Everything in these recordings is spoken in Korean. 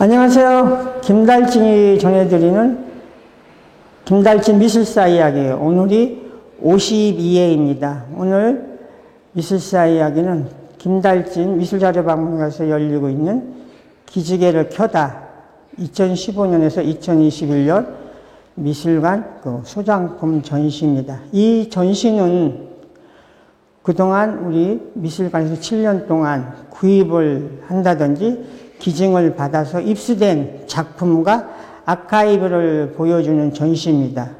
안녕하세요. 김달진이 전해드리는 김달진 미술사 이야기예요. 오늘이 52회입니다. 오늘 미술사 이야기는 김달진 미술자료박물관에서 열리고 있는 기지개를 켜다 2015년에서 2021년 미술관 소장품 전시입니다. 이 전시는 그동안 우리 미술관에서 7년 동안 구입을 한다든지 기증을 받아서 입수된 작품과 아카이브를 보여주는 전시입니다.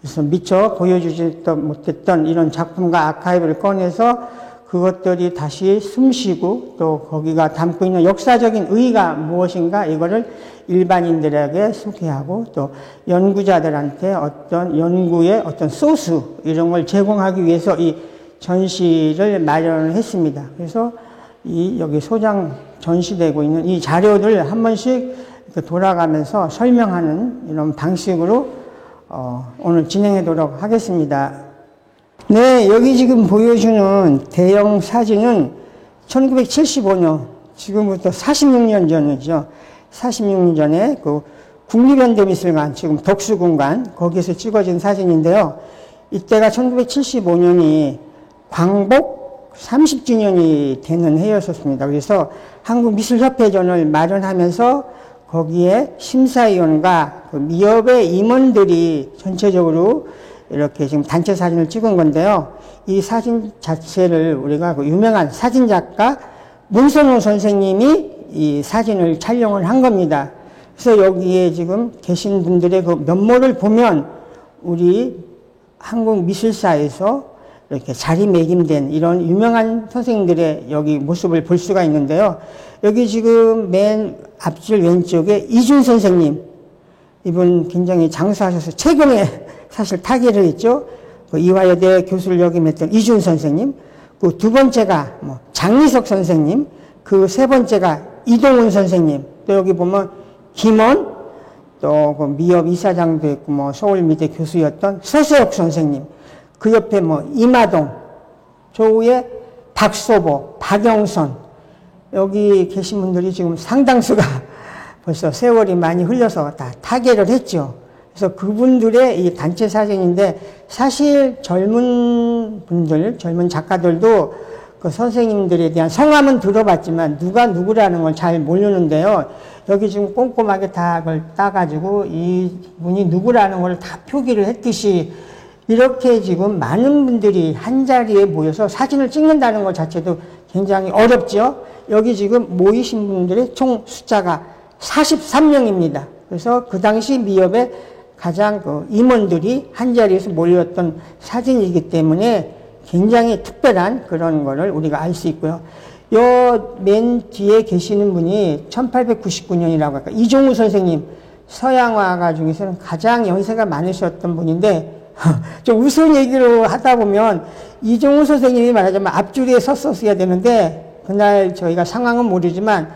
그래서 미처 보여주지 못했던 이런 작품과 아카이브를 꺼내서 그것들이 다시 숨쉬고 또 거기가 담고 있는 역사적인 의의가 무엇인가 이거를 일반인들에게 소개하고 또 연구자들한테 어떤 연구의 어떤 소스 이런 걸 제공하기 위해서 이 전시를 마련을 했습니다. 그래서 여기 소장 전시되고 있는 이 자료를 한 번씩 돌아가면서 설명하는 이런 방식으로 오늘 진행하도록 하겠습니다. 네, 여기 지금 보여주는 대형 사진은 1975년, 지금부터 46년 전이죠. 46년 전에 그 국립현대미술관, 지금 덕수궁관, 거기에서 찍어진 사진인데요. 이때가 1975년이 광복 30주년이 되는 해였었습니다. 그래서 한국미술협회전을 마련하면서 거기에 심사위원과 그 미협의 임원들이 전체적으로 이렇게 지금 단체 사진을 찍은 건데요. 이 사진 자체를 우리가 그 유명한 사진작가 문선호 선생님이 이 사진을 촬영을 한 겁니다. 그래서 여기에 지금 계신 분들의 그 면모를 보면 우리 한국 미술사에서 이렇게 자리매김된 이런 유명한 선생님들의 여기 모습을 볼 수가 있는데요. 여기 지금 맨 앞줄 왼쪽에 이준 선생님, 이분 굉장히 장수하셔서 최근에 사실 타계를 했죠. 그 이화여대 교수를 역임했던 이준 선생님, 그 두 번째가 장리석 선생님, 그 세 번째가 이동훈 선생님, 또 여기 보면 김원, 또 그 미협 이사장도 있고 서울미대 교수였던 서수혁 선생님, 그 옆에 이마동, 조우의 박소보, 박영선, 여기 계신 분들이 지금 상당수가 벌써 세월이 많이 흘려서 다 타계를 했죠. 그래서 그분들의 이 단체 사진인데 사실 젊은 분들, 젊은 작가들도 그 선생님들에 대한 성함은 들어봤지만 누가 누구라는 걸 잘 모르는데요. 여기 지금 꼼꼼하게 다 그걸 따가지고 이분이 누구라는 걸 다 표기를 했듯이 이렇게 지금 많은 분들이 한자리에 모여서 사진을 찍는다는 것 자체도 굉장히 어렵죠. 여기 지금 모이신 분들의 총 숫자가 43명입니다. 그래서 그 당시 미협의 가장 그 임원들이 한자리에서 모였던 사진이기 때문에 굉장히 특별한 그런 거를 우리가 알 수 있고요. 요 맨 뒤에 계시는 분이 1899년이라고 할까 이종우 선생님, 서양화가 중에서는 가장 연세가 많으셨던 분인데 좀 우스운 얘기로 하다 보면 이종우 선생님이 말하자면 앞줄에 섰었어야 되는데 그날 저희가 상황은 모르지만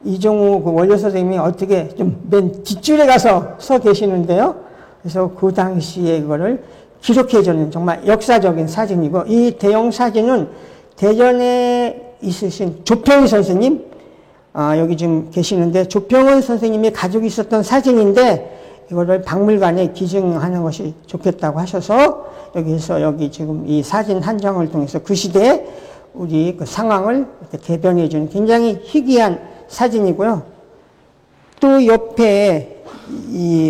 이종우 그 원료 선생님이 어떻게 좀 맨 뒷줄에 가서 서 계시는데요. 그래서 그 당시에 그거를 기록해주는 정말 역사적인 사진이고 이 대형 사진은 대전에 있으신 조평희 선생님, 여기 지금 계시는데 조평원 선생님이 가지고 있었던 사진인데 이거를 박물관에 기증하는 것이 좋겠다고 하셔서 여기서 여기 지금 이 사진 한 장을 통해서 그 시대에 우리 그 상황을 이렇게 대변해 주는 굉장히 희귀한 사진이고요. 또 옆에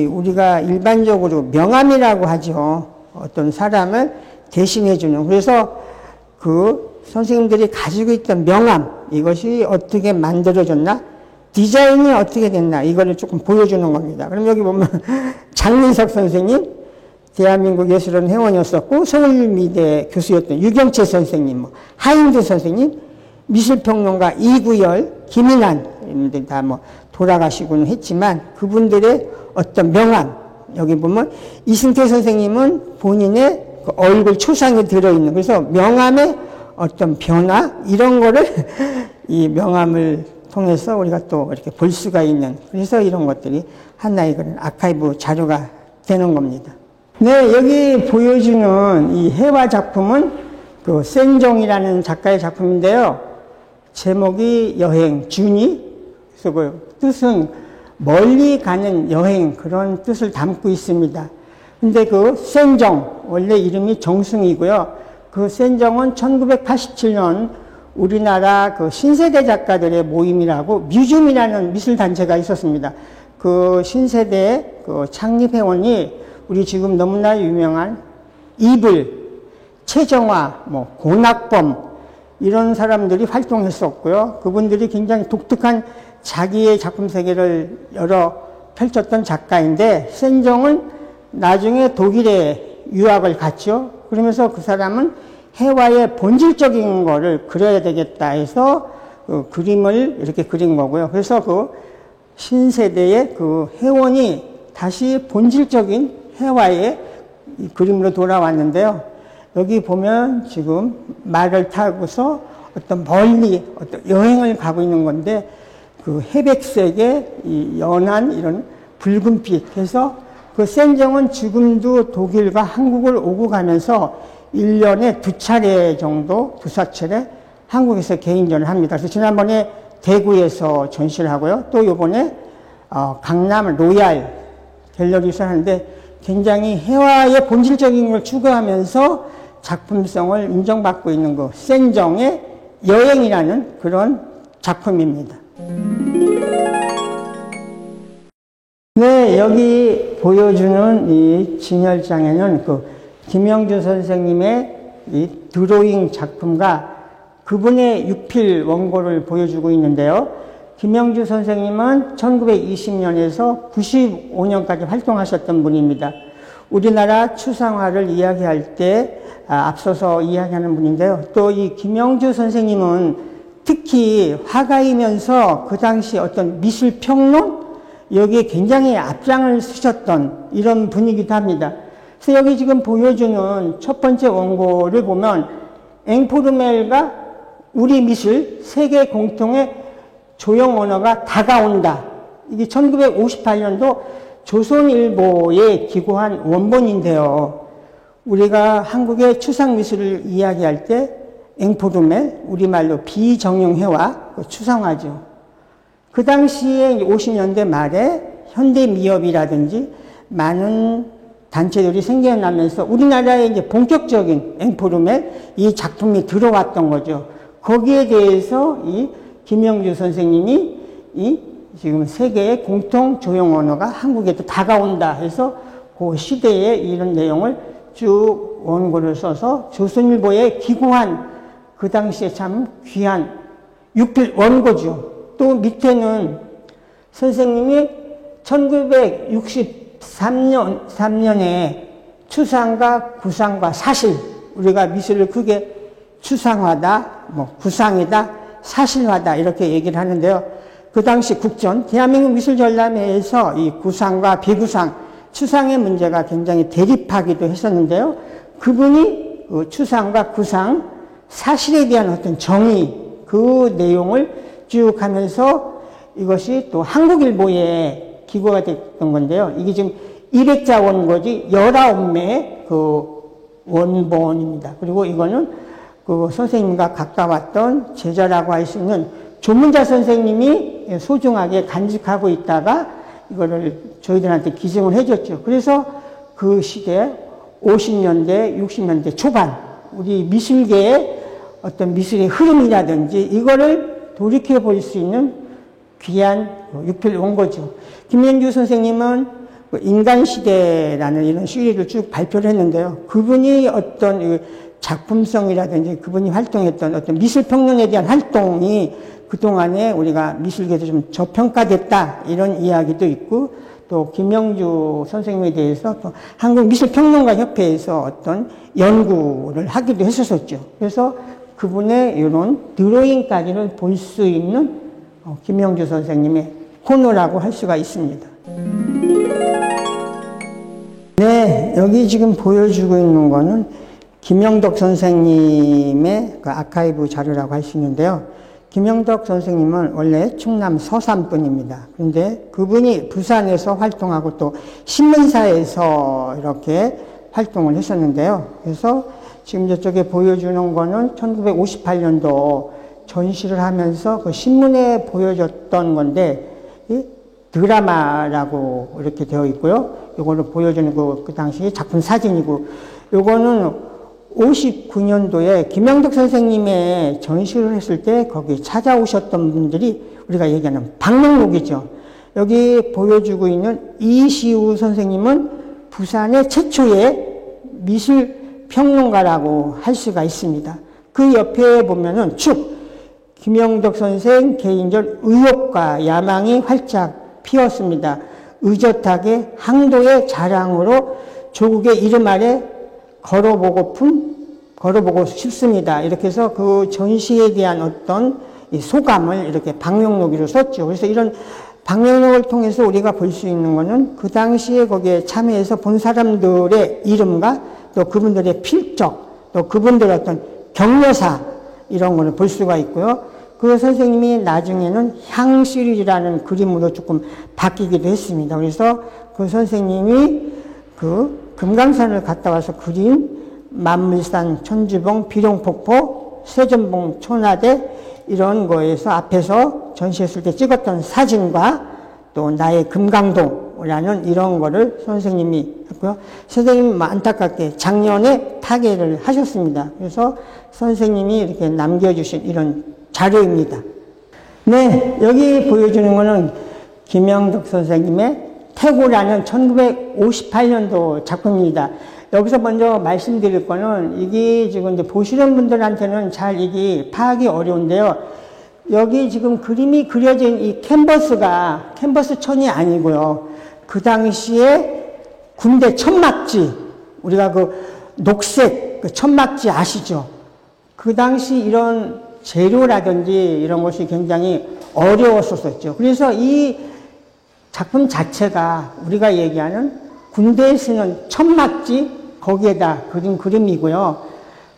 우리가 일반적으로 명함이라고 하죠. 어떤 사람을 대신해 주는. 그래서 그 선생님들이 가지고 있던 명함, 이것이 어떻게 만들어졌나? 디자인이 어떻게 됐나? 이거를 조금 보여주는 겁니다. 그럼 여기 보면 장민석 선생님, 대한민국 예술원 회원이었었고 서울미대 교수였던 유경채 선생님, 하인두 선생님, 미술평론가 이구열, 김인환 이분들 다 돌아가시고는 했지만 그분들의 어떤 명함, 여기 보면 이승태 선생님은 본인의 그 얼굴 초상이 들어있는, 그래서 명함의 어떤 변화 이런 거를 이 명함을 통해서 우리가 또 이렇게 볼 수가 있는, 그래서 이런 것들이 하나의 그런 아카이브 자료가 되는 겁니다. 네, 여기 보여주는 이 해화 작품은 그 생종이라는 작가의 작품인데요. 제목이 여행, 준이. 그래서 그 뜻은 멀리 가는 여행 그런 뜻을 담고 있습니다. 근데 그 센정, 원래 이름이 정승이고요. 그 센정은 1987년 우리나라 그 신세대 작가들의 모임이라고 뮤즘이라는 미술단체가 있었습니다. 그 신세대 그 창립회원이 우리 지금 너무나 유명한 이불, 최정화, 뭐 고낙범 이런 사람들이 활동했었고요. 그분들이 굉장히 독특한 자기의 작품 세계를 펼쳤던 작가인데 센정은 나중에 독일에 유학을 갔죠. 그러면서 그 사람은 해와의 본질적인 거를 그려야 되겠다 해서 그 그림을 이렇게 그린 거고요. 그래서 그 신세대의 그 회원이 다시 본질적인 해와의 그림으로 돌아왔는데요. 여기 보면 지금 말을 타고서 어떤 멀리 어떤 여행을 가고 있는 건데 그 회백색의 이 연한 이런 붉은빛 해서 그 센정은 지금도 독일과 한국을 오고 가면서 1년에 2차례 정도, 2~4차례 한국에서 개인전을 합니다. 그래서 지난번에 대구에서 전시를 하고요. 또 요번에 강남 로얄 갤러리에서 하는데 굉장히 해와의 본질적인 걸 추구하면서 작품성을 인정받고 있는 그 센정의 여행이라는 그런 작품입니다. 네, 여기 보여주는 이 진열장에는 그 김영주 선생님의 이 드로잉 작품과 그분의 육필 원고를 보여주고 있는데요. 김영주 선생님은 1920년에서 95년까지 활동하셨던 분입니다. 우리나라 추상화를 이야기할 때 앞서서 이야기하는 분인데요. 또 이 김영주 선생님은 특히 화가이면서 그 당시 어떤 미술평론 여기에 굉장히 앞장을 쓰셨던 이런 분이기도 합니다. 그래서 여기 지금 보여주는 첫 번째 원고를 보면 앵포르멜과 우리 미술 세계 공통의 조형 언어가 다가온다. 이게 1958년도 조선일보에 기고한 원본인데요. 우리가 한국의 추상미술을 이야기할 때 앵포르멜, 우리말로 비정형회화, 추상화죠. 그 당시에 50년대 말에 현대미협이라든지 많은 단체들이 생겨나면서 우리나라에 이제 본격적인 앵포르멜 이 작품이 들어왔던 거죠. 거기에 대해서 이 김영주 선생님이 이 지금 세계의 공통 조형 언어가 한국에도 다가온다 해서 그 시대에 이런 내용을 쭉 원고를 써서 조선일보에 기고한 그 당시에 참 귀한 육필 원고죠. 또 밑에는 선생님이 1963년에 추상과 구상과 사실, 우리가 미술을 크게 추상화다, 뭐 구상이다, 사실화다 이렇게 얘기를 하는데요. 그 당시 국전, 대한민국 미술전람회에서 이 구상과 비구상, 추상의 문제가 굉장히 대립하기도 했었는데요. 그분이 그 추상과 구상, 사실에 대한 어떤 정의, 그 내용을 쭉 하면서 이것이 또 한국일보에 기고가 됐던 건데요. 이게 지금 200자 원고지 19매의 그 원본입니다. 그리고 이거는 그 선생님과 가까웠던 제자라고 할 수 있는 조문자 선생님이 소중하게 간직하고 있다가 이거를 저희들한테 기증을 해줬죠. 그래서 그 시대 50년대, 60년대 초반 우리 미술계의 어떤 미술의 흐름이라든지 이거를 돌이켜 볼 수 있는 귀한 육필 원고죠. 김영주 선생님은 인간시대라는 이런 시리즈를 쭉 발표를 했는데요. 그분이 어떤 작품성이라든지 그분이 활동했던 어떤 미술평론에 대한 활동이 그동안에 우리가 미술계에서 좀 저평가됐다 이런 이야기도 있고 또 김영주 선생님에 대해서 또 한국미술평론가협회에서 어떤 연구를 하기도 했었죠. 그래서 그분의 이런 드로잉까지를 볼 수 있는 김영주 선생님의 코너라고 할 수가 있습니다. 네, 여기 지금 보여주고 있는 거는 김영덕 선생님의 그 아카이브 자료라고 할 수 있는데요. 김영덕 선생님은 원래 충남 서산 분입니다. 그런데 그분이 부산에서 활동하고 또 신문사에서 이렇게 활동을 했었는데요. 그래서 지금 저쪽에 보여주는 거는 1958년도 전시를 하면서 그 신문에 보여줬던 건데, 이 드라마라고 이렇게 되어 있고요. 요거를 보여주는 그 당시 작품 사진이고, 요거는 59년도에 김영덕 선생님의 전시를 했을 때 거기 찾아오셨던 분들이 우리가 얘기하는 방명록이죠. 여기 보여주고 있는 이시우 선생님은 부산의 최초의 미술평론가라고 할 수가 있습니다. 그 옆에 보면은 축, 김영덕 선생 개인전 의욕과 야망이 활짝 피었습니다. 의젓하게 항도의 자랑으로 조국의 이름 아래 걸어보고 싶습니다. 이렇게 해서 그 전시에 대한 어떤 소감을 이렇게 방명록으로 썼죠. 그래서 이런 방명록을 통해서 우리가 볼 수 있는 거는 그 당시에 거기에 참여해서 본 사람들의 이름과 또 그분들의 필적, 또 그분들의 어떤 격려사, 이런 거를 볼 수가 있고요. 그 선생님이 나중에는 향 시리즈라는 그림으로 조금 바뀌기도 했습니다. 그래서 그 선생님이 그 금강산을 갔다 와서 그린 만물산, 천주봉, 비룡폭포, 세전봉, 천하대 이런 거에서 앞에서 전시했을 때 찍었던 사진과 또 나의 금강동이라는 이런 거를 선생님이 했고요. 선생님이 안타깝게 작년에 타계를 하셨습니다. 그래서 선생님이 이렇게 남겨주신 이런 자료입니다. 네, 여기 보여주는 거는 김영덕 선생님의 태고라는 1958년도 작품입니다. 여기서 먼저 말씀드릴 거는 이게 지금 이제 보시는 분들한테는 잘 이게 파악이 어려운데요. 여기 지금 그림이 그려진 이 캔버스가 캔버스 천이 아니고요. 그 당시에 군대 천막지, 우리가 그 녹색 그 천막지 아시죠? 그 당시 이런 재료라든지 이런 것이 굉장히 어려웠었죠. 그래서 이 작품 자체가 우리가 얘기하는 군대에 쓰는 천막지 거기에다 그린 그림이고요.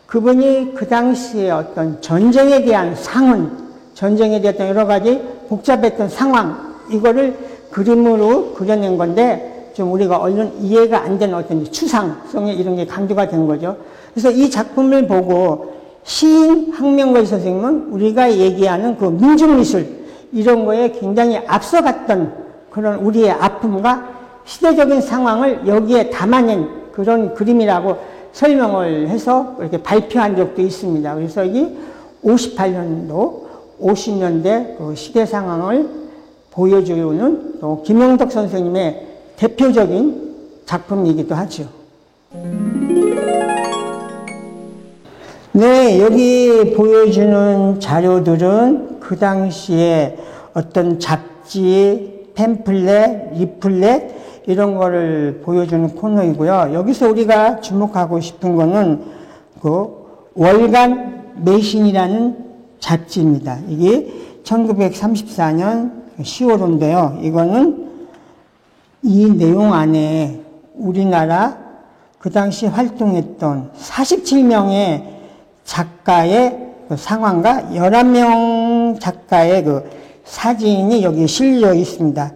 그분이 그 당시에 어떤 전쟁에 대한 상흔, 전쟁에 대한 여러 가지 복잡했던 상황, 이거를 그림으로 그려낸 건데 좀 우리가 얼른 이해가 안 되는 어떤 추상성의 이런 게 강조가 된 거죠. 그래서 이 작품을 보고 시인 항명걸 선생님은 우리가 얘기하는 그 민중미술 이런 거에 굉장히 앞서갔던 그런 우리의 아픔과 시대적인 상황을 여기에 담아낸 그런 그림이라고 설명을 해서 이렇게 발표한 적도 있습니다. 그래서 이 58년도, 50년대 그 시대 상황을 보여주는 또 김영덕 선생님의 대표적인 작품이기도 하죠. 네, 여기 보여주는 자료들은 그 당시에 어떤 잡지, 팸플렛, 리플렛 이런 거를 보여주는 코너이고요. 여기서 우리가 주목하고 싶은 거는 그 월간 매신이라는 잡지입니다. 이게 1934년 10월인데요. 이거는 이 내용 안에 우리나라 그 당시 활동했던 47명의 작가의 그 상황과 11명 작가의 그 사진이 여기 실려 있습니다.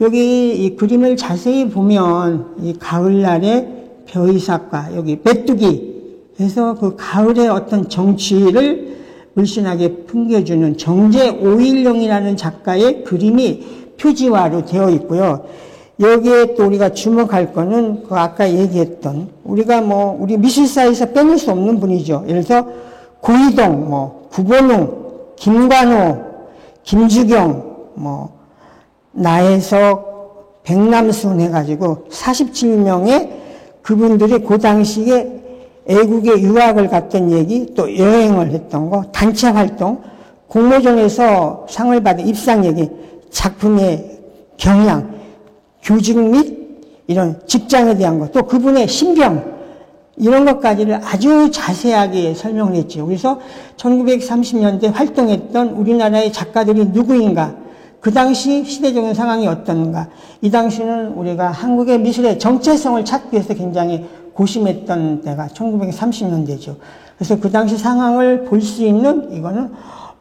여기 이 그림을 자세히 보면 이 가을날의 벼이삭과 여기 메뚜기 해서 그 가을의 어떤 정취를 물씬하게 풍겨주는 정제510이라는 작가의 그림이 표지화로 되어 있고요. 여기에 또 우리가 주목할 거는 그 아까 얘기했던 우리가 우리 미술사에서 빼놓을 수 없는 분이죠. 예를 들어서 고이동, 구본웅, 김관호, 김주경, 나혜석, 백남순 해가지고 47명의 그분들이 그 당시에 애국에 유학을 갔던 얘기, 또 여행을 했던 거, 단체 활동, 공모전에서 상을 받은 입상 얘기, 작품의 경향, 교직 및 이런 직장에 대한 것, 또 그분의 신병, 이런 것까지를 아주 자세하게 설명을 했죠. 그래서 1930년대 활동했던 우리나라의 작가들이 누구인가, 그 당시 시대적인 상황이 어떤가, 이 당시는 우리가 한국의 미술의 정체성을 찾기 위해서 굉장히 고심했던 때가 1930년대죠. 그래서 그 당시 상황을 볼 수 있는, 이거는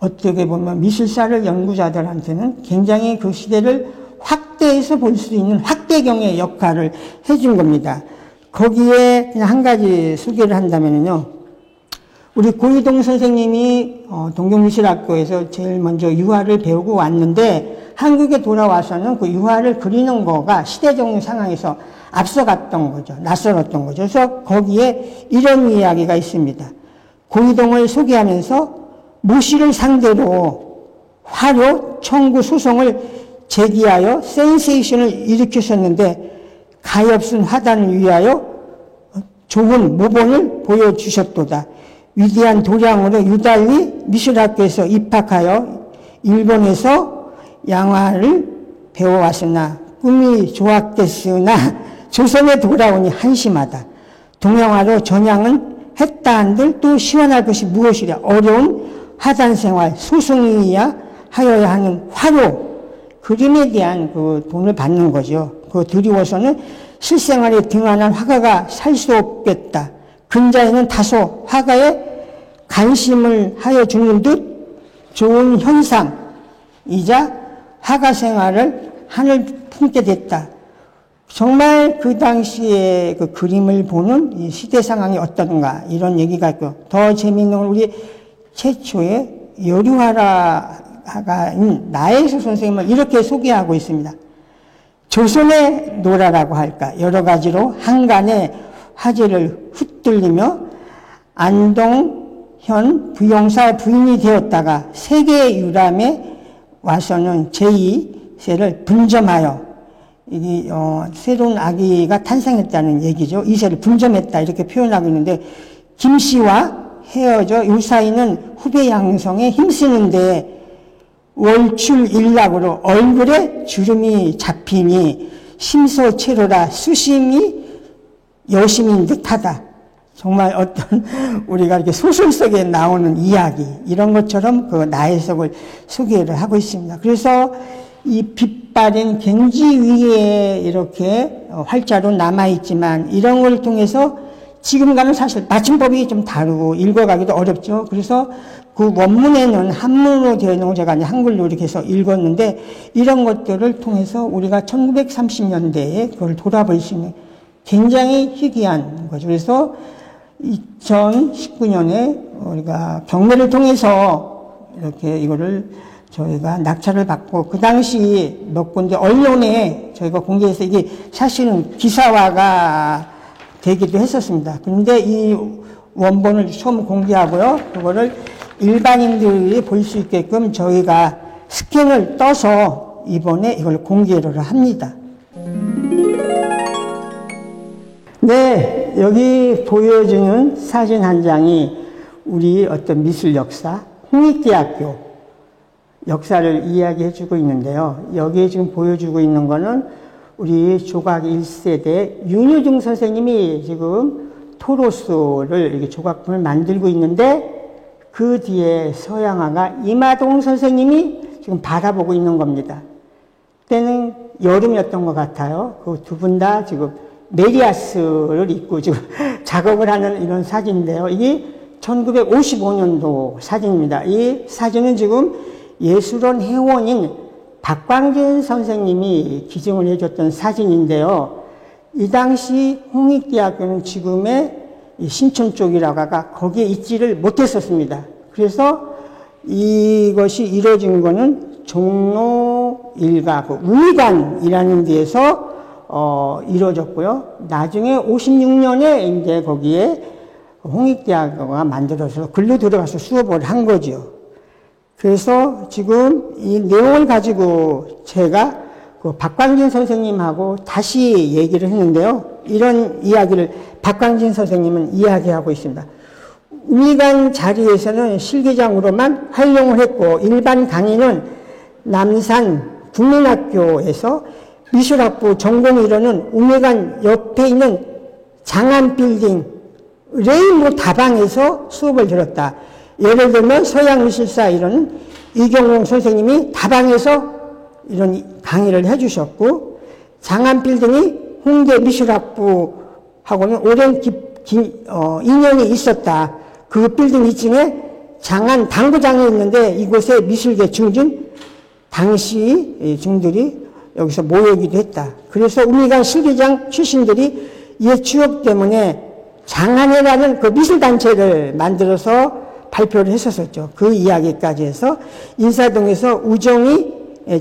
어떻게 보면 미술사를 연구자들한테는 굉장히 그 시대를 확대해서 볼 수 있는 확대경의 역할을 해준 겁니다. 거기에 그냥 한 가지 소개를 한다면요. 우리 고이동 선생님이 동경미술학교에서 제일 먼저 유화를 배우고 왔는데 한국에 돌아와서는 그 유화를 그리는 거가 시대적 상황에서 앞서갔던 거죠. 낯설었던 거죠. 그래서 거기에 이런 이야기가 있습니다. 고이동을 소개하면서 모씨를 상대로 화료, 청구, 소송을 제기하여 센세이션을 일으키셨는데 가엾은 화단을 위하여 좋은 모본을 보여주셨도다. 위대한 도량으로 유달리 미술학교에서 입학하여 일본에서 양화를 배워왔으나 꿈이 좋았겠으나 조선에 돌아오니 한심하다. 동양화로 전향은 했다 한들 또 시원할 것이 무엇이랴. 어려운 화단생활, 소송이야 하여야 하는 화로, 그림에 대한 그 돈을 받는 거죠. 그거 드리워서는 실생활에 등한한 화가가 살 수 없겠다. 근자에는 다소 화가에 관심을 하여 주는 듯 좋은 현상이자 화가 생활을 하늘 품게 됐다. 정말 그 당시에 그 그림을 보는 이 시대 상황이 어떤가 이런 얘기가 있고, 더 재미있는 건 우리 최초의 여류화가인 나혜수 선생님을 이렇게 소개하고 있습니다. 조선의 노라라고 할까 여러 가지로 한간의 화제를 흩둘리며 안동현 부용사 부인이 되었다가 세계 유람에 와서는 제2세를 분점하여 새로운 아기가 탄생했다는 얘기죠. 이 세를 분점했다 이렇게 표현하고 있는데, 김씨와 헤어져 유사이는 후배 양성에 힘쓰는데 월출일락으로 얼굴에 주름이 잡히니 심소체로라 수심이 여심인 듯하다. 정말 어떤 우리가 이렇게 소설 속에 나오는 이야기 이런 것처럼 그 나혜석을 소개를 하고 있습니다. 그래서 이 빛바랜 갱지 위에 이렇게 활자로 남아있지만 이런 걸 통해서 지금과는 사실 맞춤법이 좀 다르고 읽어가기도 어렵죠. 그래서 그 원문에는 한문으로 되어 있는 거 제가 이제 한글로 이렇게 해서 읽었는데, 이런 것들을 통해서 우리가 1930년대에 그걸 돌아볼 수 있는 굉장히 희귀한 거죠. 그래서 2019년에 우리가 경매를 통해서 이렇게 이거를 저희가 낙찰을 받고, 그 당시 몇 군데 언론에 저희가 공개해서 이게 사실은 기사화가 되기도 했었습니다. 그런데 이 원본을 처음 공개하고요, 그거를 일반인들이 볼 수 있게끔 저희가 스캔을 떠서 이번에 이걸 공개를 합니다. 네, 여기 보여주는 사진 한 장이 우리 어떤 미술 역사, 홍익대학교 역사를 이야기해주고 있는데요. 여기에 지금 보여주고 있는 거는 우리 조각 1세대 윤유중 선생님이 지금 토로스를 이렇게 조각품을 만들고 있는데, 그 뒤에 서양화가 이마동 선생님이 지금 바라보고 있는 겁니다. 그때는 여름이었던 것 같아요. 그 두 분 다 지금 메리아스를 입고 지금 작업을 하는 이런 사진인데요. 이게 1955년도 사진입니다. 이 사진은 지금 예술원 회원인 박광진 선생님이 기증을 해줬던 사진인데요. 이 당시 홍익대학교는 지금의 신촌 쪽이라고 하가 거기에 있지를 못했었습니다. 그래서 이것이 이루어진 거는 종로 일가 그 우미관이라는 데에서 이루어졌고요. 나중에 56년에 이제 거기에 홍익대학교가 만들어서 글로 들어가서 수업을 한 거죠. 그래서 지금 이 내용을 가지고 제가 그 박광진 선생님하고 다시 얘기를 했는데요. 이런 이야기를 박광진 선생님은 이야기하고 있습니다. 우미관 자리에서는 실기장으로만 활용을 했고, 일반 강의는 남산 국민학교에서 미술학부 전공의로는 우미관 옆에 있는 장안빌딩 레인보 다방에서 수업을 들었다. 예를 들면 서양미술사 이런 이경용 선생님이 다방에서 이런 강의를 해주셨고, 장안빌딩이 홍대미술학부하고는 오랜 인연이 있었다. 그 빌딩 2층에 장안 당구장이 있는데 이곳에 미술계 중진 당시 중들이 여기서 모이기도 했다. 그래서 우미관 실기장 출신들이 옛 추억 때문에 장안회라는 그 미술단체를 만들어서 발표를 했었죠. 그 이야기까지 해서 인사동에서 우정이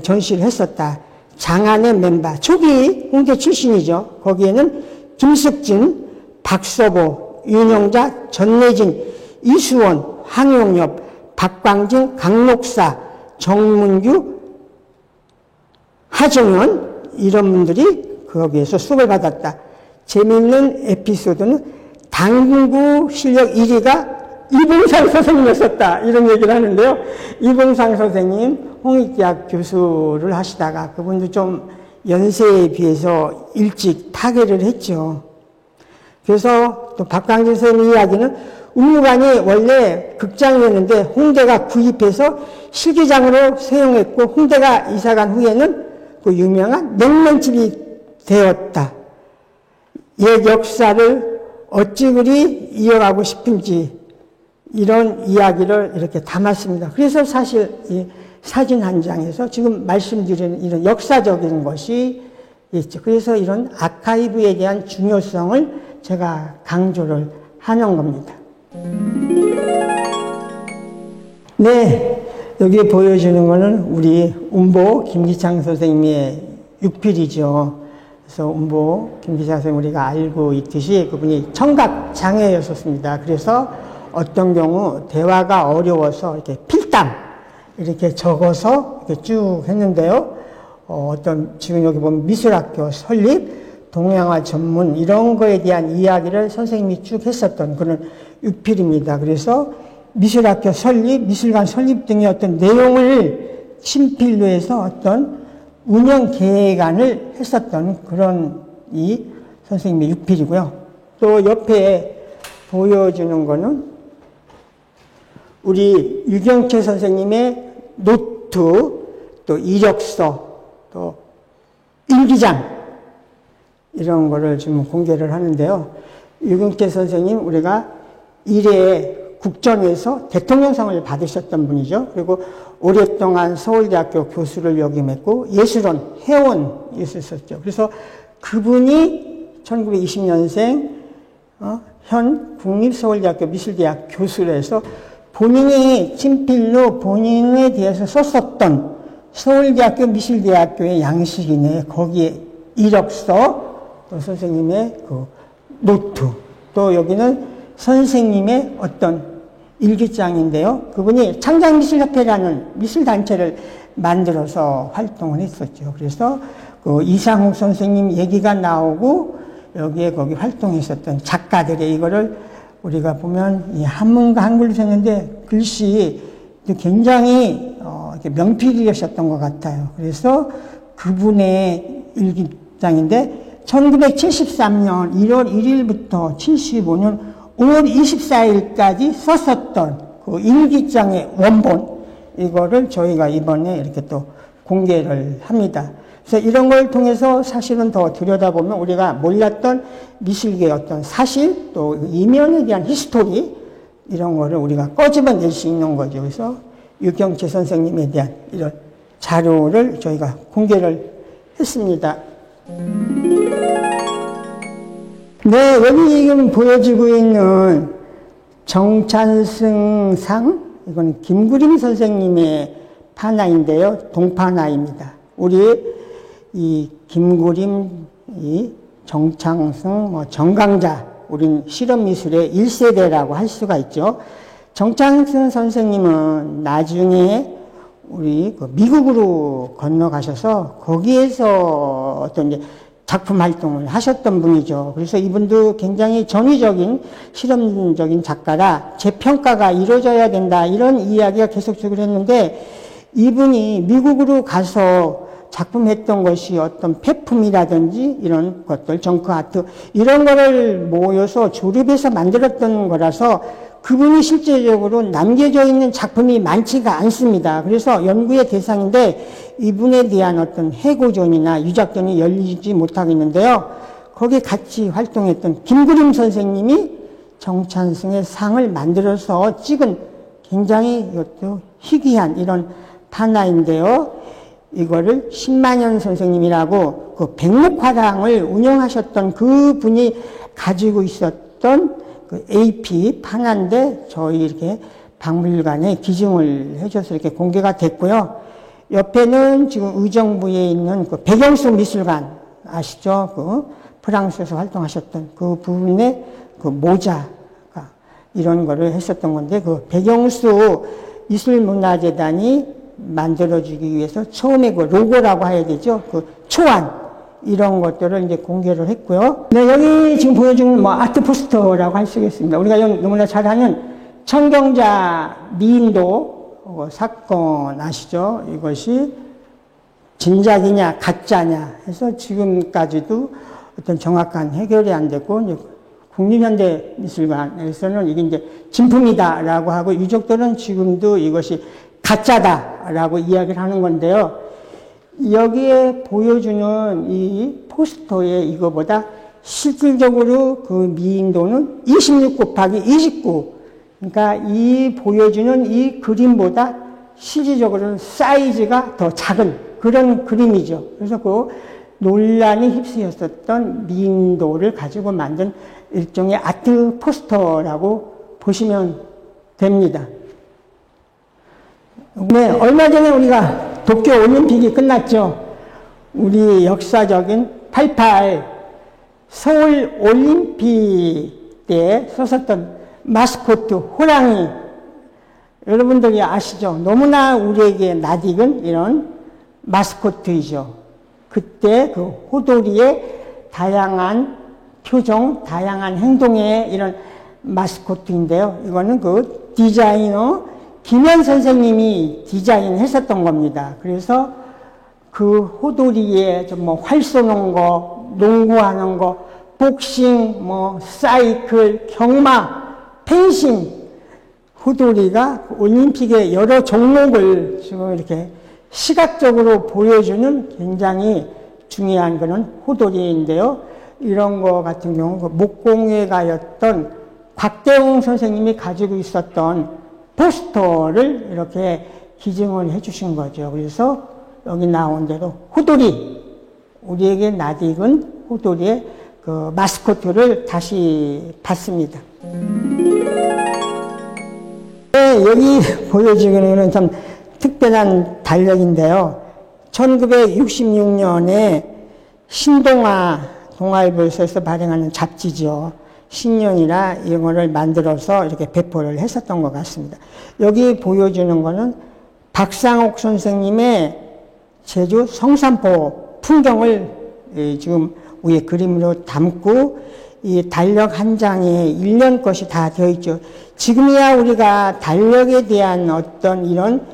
전시를 했었다. 장안회 멤버, 초기 홍대 출신이죠. 거기에는 김숙진, 박서보, 윤영자, 전내진, 이수원, 황용엽, 박광진, 강목사, 정문규, 하정현 이런 분들이 거기에서 수업을 받았다. 재미있는 에피소드는 당구 실력 1위가 이봉상 선생님이었었다. 이런 얘기를 하는데요. 이봉상 선생님 홍익대학 교수를 하시다가 그분도 좀 연세에 비해서 일찍 타계를 했죠. 그래서 또 박광진 선생님 이야기는 운무관이 원래 극장이었는데 홍대가 구입해서 실기장으로 사용했고 홍대가 이사간 후에는 그 유명한 냉면집이 되었다. 옛 역사를 어찌 그리 이어가고 싶은지 이런 이야기를 이렇게 담았습니다. 그래서 사실 이 사진 한 장에서 지금 말씀드리는 이런 역사적인 것이 있죠. 그래서 이런 아카이브에 대한 중요성을 제가 강조를 하는 겁니다. 네, 여기 보여주는 거는 우리 운보 김기창 선생님의 육필이죠. 그래서 운보 김기창 선생님 우리가 알고 있듯이 그분이 청각 장애였었습니다. 그래서 어떤 경우 대화가 어려워서 이렇게 필담 이렇게 적어서 이렇게 쭉 했는데요. 지금 여기 보면 미술학교 설립, 동양화 전문 이런 거에 대한 이야기를 선생님이 쭉 했었던 그런 유필입니다. 그래서 미술학교 설립, 미술관 설립 등의 어떤 내용을 친필로 해서 어떤 운영 계획안을 했었던 그런 이 선생님의 유필이고요. 또 옆에 보여주는 거는 우리 유경채 선생님의 노트, 또 이력서, 또 일기장 이런 거를 지금 공개를 하는데요. 유경채 선생님 우리가 1회 국정에서 대통령상을 받으셨던 분이죠. 그리고 오랫동안 서울대학교 교수를 역임했고 예술원 회원이었었죠. 그래서 그분이 1920년생 현 국립서울대학교 미술대학 교수로서 본인이 친필로 본인에 대해서 썼었던 서울대학교 미술대학교의 양식이네. 거기에 이력서, 또 선생님의 그 노트, 또 여기는 선생님의 어떤 일기장인데요. 그분이 창작미술협회라는 미술단체를 만들어서 활동을 했었죠. 그래서 그 이상욱 선생님 얘기가 나오고 여기에 거기 활동했었던 작가들의 이거를 우리가 보면 이 한문과 한글로 썼는데 글씨 굉장히 명필이셨던 것 같아요. 그래서 그분의 일기장인데 1973년 1월 1일부터 75년 5월 24일까지 썼었던 그 일기장의 원본 이거를 저희가 이번에 이렇게 또 공개를 합니다. 그래서 이런 걸 통해서 사실은 더 들여다보면 우리가 몰랐던 미술계의 어떤 사실 또 이면에 대한 히스토리 이런 거를 우리가 꺼집어낼 수 있는 거죠. 그래서 유경채 선생님에 대한 이런 자료를 저희가 공개를 했습니다. 네, 여기 지금 보여지고 있는 정찬승상 이건 김구림 선생님의 판화인데요. 동판화입니다. 우리 이 김구림, 이 정창승, 정강자, 우린 실험미술의 1세대라고 할 수가 있죠. 정창승 선생님은 나중에 우리 그 미국으로 건너가셔서 거기에서 어떤 이제 작품 활동을 하셨던 분이죠. 그래서 이분도 굉장히 전위적인 실험적인 작가라 재평가가 이루어져야 된다 이런 이야기가 계속적으로 했는데 이분이 미국으로 가서 작품했던 것이 어떤 폐품이라든지 이런 것들, 정크 아트 이런 거를 모여서 조립해서 만들었던 거라서 그분이 실제적으로 남겨져 있는 작품이 많지가 않습니다. 그래서 연구의 대상인데 이분에 대한 어떤 해고전이나 유작전이 열리지 못하겠는데요. 거기에 같이 활동했던 김구림 선생님이 정찬승의 상을 만들어서 찍은 굉장히 이것도 희귀한 이런 판화인데요. 이거를 신만현 선생님이라고 그 백목화랑을 운영하셨던 그 분이 가지고 있었던 그 AP 판화인데 저희 이렇게 박물관에 기증을 해줘서 이렇게 공개가 됐고요. 옆에는 지금 의정부에 있는 그 백영수 미술관 아시죠? 그 프랑스에서 활동하셨던 그 부분에 그 모자가 이런 거를 했었던 건데 그 백영수 미술문화재단이 만들어주기 위해서 처음에 그 로고라고 해야 되죠. 그 초안 이런 것들을 이제 공개를 했고요. 네, 여기 지금 보여주는 뭐 아트 포스터라고 할 수 있겠습니다. 우리가 너무나 잘 아는 청경자 미인도 사건 아시죠? 이것이 진작이냐 가짜냐 해서 지금까지도 어떤 정확한 해결이 안 됐고 국립현대미술관에서는 이게 이제 진품이다라고 하고 유족들은 지금도 이것이 가짜다라고 이야기를 하는 건데요. 여기에 보여주는 이 포스터에 이거보다 실질적으로 그 미인도는 26 곱하기 29. 그러니까 이 보여주는 이 그림보다 실질적으로는 사이즈가 더 작은 그런 그림이죠. 그래서 그 논란이 휩쓰였었던 미인도를 가지고 만든 일종의 아트 포스터라고 보시면 됩니다. 네, 얼마 전에 우리가 도쿄 올림픽이 끝났죠. 우리 역사적인 88 서울 올림픽 때 썼었던 마스코트 호랑이 여러분들이 아시죠? 너무나 우리에게 낯익은 이런 마스코트이죠. 그때 그 호돌이의 다양한 표정, 다양한 행동의 이런 마스코트인데요. 이거는 그 디자이너 김현 선생님이 디자인했었던 겁니다. 그래서 그 호돌이에 좀 뭐 활 쏘는 거, 농구하는 거, 복싱, 뭐 사이클, 경마, 펜싱, 호돌이가 올림픽의 여러 종목을 지금 이렇게 시각적으로 보여주는 굉장히 중요한 그런 호돌이인데요. 이런 거 같은 경우 그 목공예가였던 곽대웅 선생님이 가지고 있었던 포스터를 이렇게 기증을 해주신 거죠. 그래서 여기 나온 대로 호돌이, 우리에게 낯익은 호돌이의 그 마스코트를 다시 봤습니다. 네, 여기 보여지는 참 특별한 달력인데요. 1966년에 신동아 동아일보에서 발행하는 잡지죠. 신년이라 이거를 만들어서 이렇게 배포를 했었던 것 같습니다. 여기 보여주는 거는 박상옥 선생님의 제주 성산포 풍경을 지금 위에 그림으로 담고 이 달력 한 장에 1년 것이 다 되어 있죠. 지금이야 우리가 달력에 대한 어떤 이런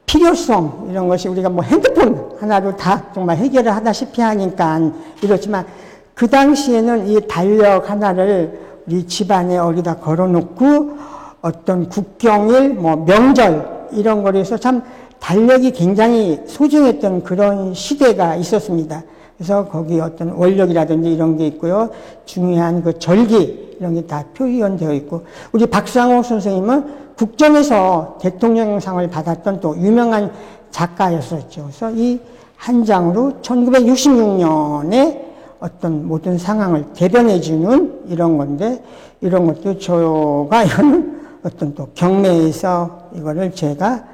필요성 이런 것이 우리가 뭐 핸드폰 하나로 다 정말 해결을 하다시피 하니까 이렇지만 그 당시에는 이 달력 하나를 우리 집안에 어디다 걸어놓고 어떤 국경일, 뭐 명절 이런 거에서 참 달력이 굉장히 소중했던 그런 시대가 있었습니다. 그래서 거기 어떤 원력이라든지 이런 게 있고요. 중요한 그 절기 이런 게 다 표현되어 있고 우리 박상호 선생님은 국정에서 대통령상을 받았던 또 유명한 작가였었죠. 그래서 이 한 장으로 1966년에 어떤 모든 상황을 대변해주는 이런 건데 이런 것도 저가 이거는 어떤 또 경매에서 이거를 제가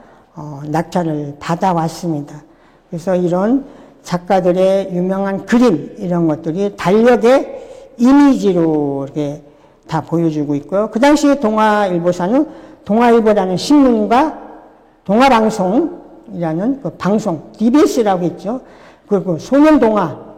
낙찰을 받아왔습니다. 그래서 이런 작가들의 유명한 그림 이런 것들이 달력의 이미지로 이렇게 다 보여주고 있고요. 그 당시에 동아일보사는 동아일보라는 신문과 동아방송이라는 그 방송 DBS라고 했죠. 그리고 소년동아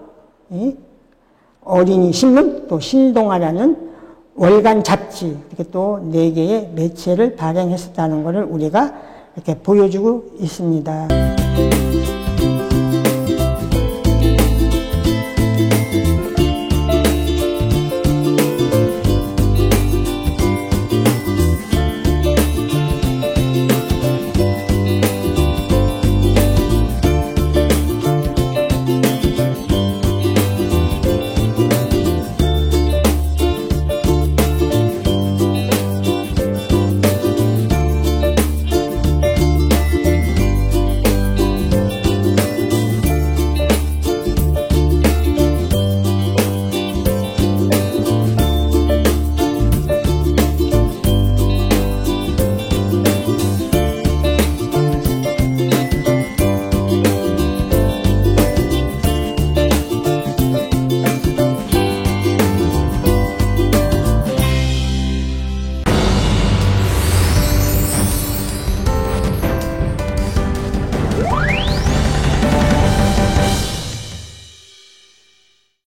어린이 신문 또 신동아라는 월간 잡지 이렇게 또 4개의 매체를 발행했었다는 것을 우리가 이렇게 보여주고 있습니다.